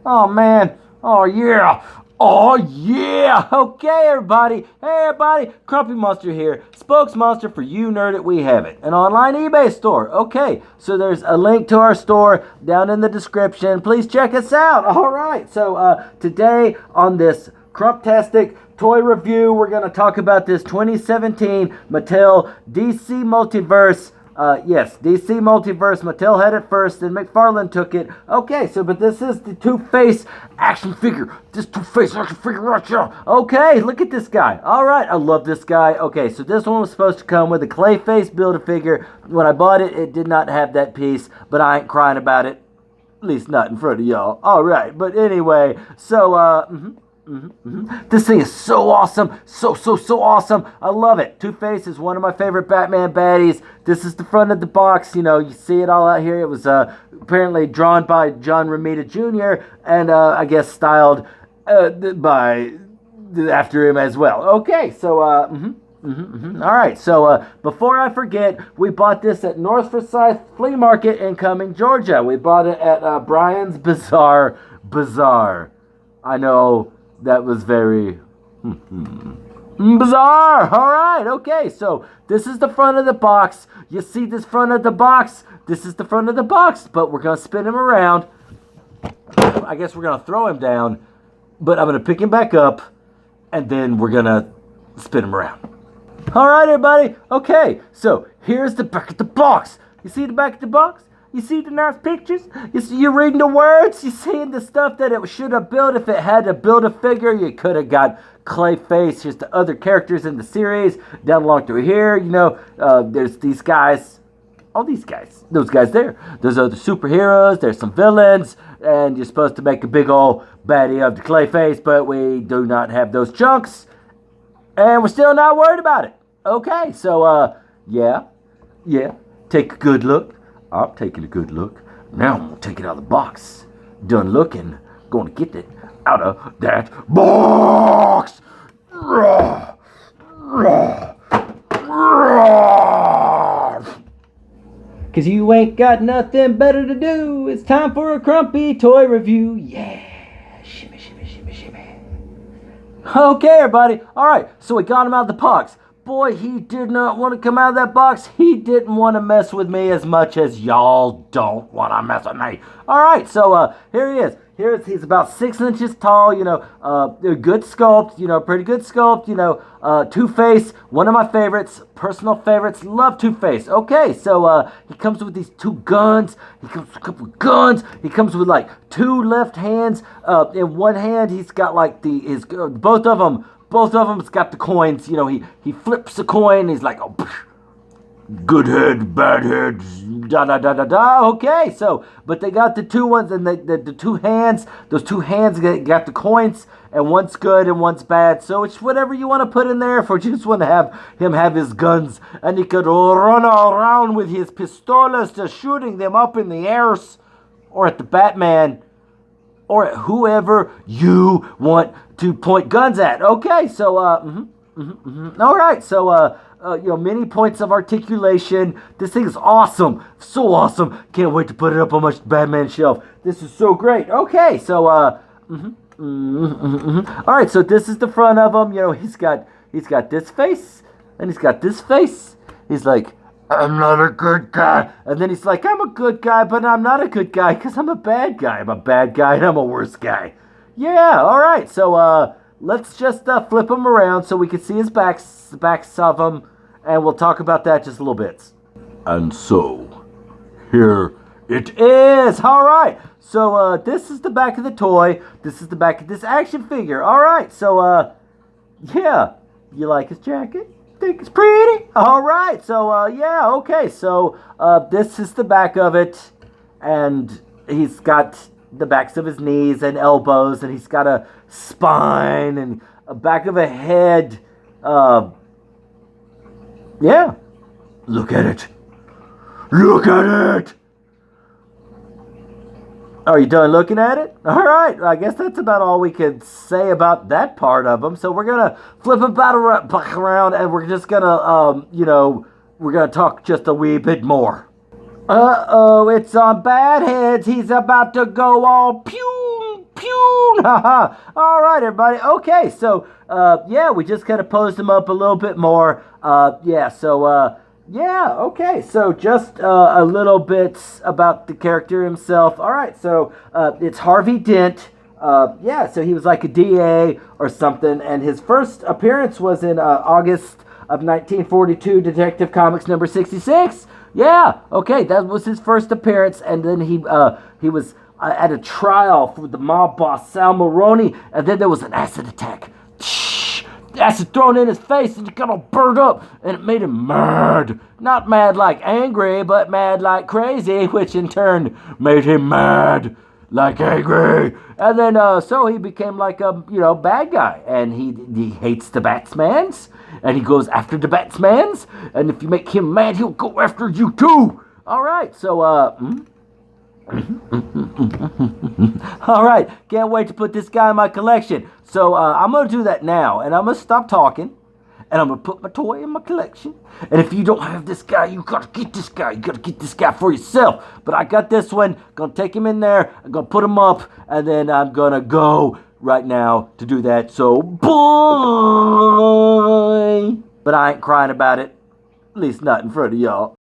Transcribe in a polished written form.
Oh, man. Oh, yeah. Oh, yeah. Okay, everybody. Hey, everybody. Crumpy Monster here. Spokesmonster for You Nerd It, We Have It. An online eBay store. Okay, so there's a link to our store down in the description. Please check us out. All right, so today on this Crumptastic toy review, we're going to talk about this 2017 Mattel DC Multiverse. Yes, DC Multiverse. Mattel had it first, then McFarlane took it. Okay, so, but this is the Two-Face action figure. This Two-Face action figure right here. Okay, look at this guy. All right, I love this guy. Okay, so this one was supposed to come with a Clayface Build-A-Figure. When I bought it, it did not have that piece, but I ain't crying about it. At least not in front of y'all. All right, but anyway, so, this thing is so awesome. So awesome. I love it. Two-Face is one of my favorite Batman baddies. This is the front of the box. You know, you see it all out here. It was apparently drawn by John Romita Jr. and I guess styled by after him as well. Okay, so, all right, so before I forget, we bought this at North Forsyth Flea Market in Cumming, Georgia. We bought it at Brian's Bazaar. I know that was very bizarre. All right, okay, so this is the front of the box. You see this front of the box? This is the front of the box, but we're going to spin him around. I guess we're going to throw him down, but I'm going to pick him back up, and then we're going to spin him around. All right, everybody. Okay, so here's the back of the box. You see the back of the box? You see the nice pictures? You're reading the words? You're seeing the stuff that it should have built if it had to build a figure? You could have got Clayface. Here's the other characters in the series. Down along through here, you know, there's these guys. All these guys. Those guys there. There's other superheroes. There's some villains. And you're supposed to make a big old baddie of the Clayface, but we do not have those chunks. And we're still not worried about it. Okay, so, yeah. Take a good look. I'm taking a good look. Now I'm going to take it out of the box. Done looking. Going to get it out of that box. Because you ain't got nothing better to do. It's time for a Crumpy toy review. Yeah. Shimmy. Okay, everybody. All right, so we got him out of the box. Boy, he did not want to come out of that box. He didn't want to mess with me as much as y'all don't want to mess with me. All right, so here he is. He's about 6 inches tall, you know, a good sculpt, you know, pretty good sculpt, you know, Two-Face, one of my favorites, personal favorites, love Two-Face. Okay, so he comes with these two guns. He comes with a couple of guns. He comes with like two left hands. In one hand, he's got like both of them's got the coins. You know, he flips the coin. He's like, oh, good head, bad head, da. Okay, so, but they got the two ones and the two hands. Those two hands got the coins, and one's good and one's bad. So it's whatever you want to put in there. If you just want to have him have his guns, and he could run around with his pistolas, just shooting them up in the airs, or at the Batman, or at whoever you want to point guns at. Okay, so, all right, so, you know, many points of articulation. This thing is awesome. So awesome. Can't wait to put it up on my Batman shelf. This is so great. Okay, so, all right, so this is the front of him. You know, he's got this face, and he's got this face. He's like, I'm not a good guy. And then he's like, I'm a good guy, but I'm not a good guy because I'm a bad guy. I'm a bad guy, and I'm a worse guy. Yeah, all right, so, let's just flip him around so we can see his backs of him, and we'll talk about that just a little bit. And so, here it is. All right. So, this is the back of the toy. This is the back of this action figure. All right. So, yeah. You like his jacket? Think it's pretty? All right. So, yeah. Okay. So, this is the back of it, and he's got the backs of his knees and elbows, and he's got a spine and a back of a head. Yeah. Look at it. Are you done looking at it? All right. I guess that's about all we could say about that part of him. So we're going to flip him back around, and we're just going to, you know, we're going to talk just a wee bit more. Uh-oh, it's on bad heads. He's about to go all pew, pew. All right, everybody. Okay, so, yeah, we just kind of posed him up a little bit more. Yeah, okay. So just a little bit about the character himself. All right, so it's Harvey Dent. So he was like a DA or something, and his first appearance was in August of 1942, Detective Comics number 66. Yeah, okay, that was his first appearance, and then he was at a trial for the mob boss Sal Maroni, and then there was an acid attack. Acid thrown in his face, and he got all burned up, and it made him mad. Not mad like angry, but mad like crazy, which in turn made him mad like angry. And then so he became like a bad guy, and he hates the Batsmans, and he goes after the Batsmans, and if you make him mad, he'll go after you too. All right, so all right, can't wait to put this guy in my collection. So I'm gonna do that now, and I'm gonna stop talking, and I'm gonna put my toy in my collection. And if you don't have this guy, you gotta get this guy. You gotta get this guy for yourself. But I got this one. Gonna take him in there. I'm gonna put him up, and then I'm gonna go right now to do that. So bye. But I ain't crying about it. At least not in front of y'all.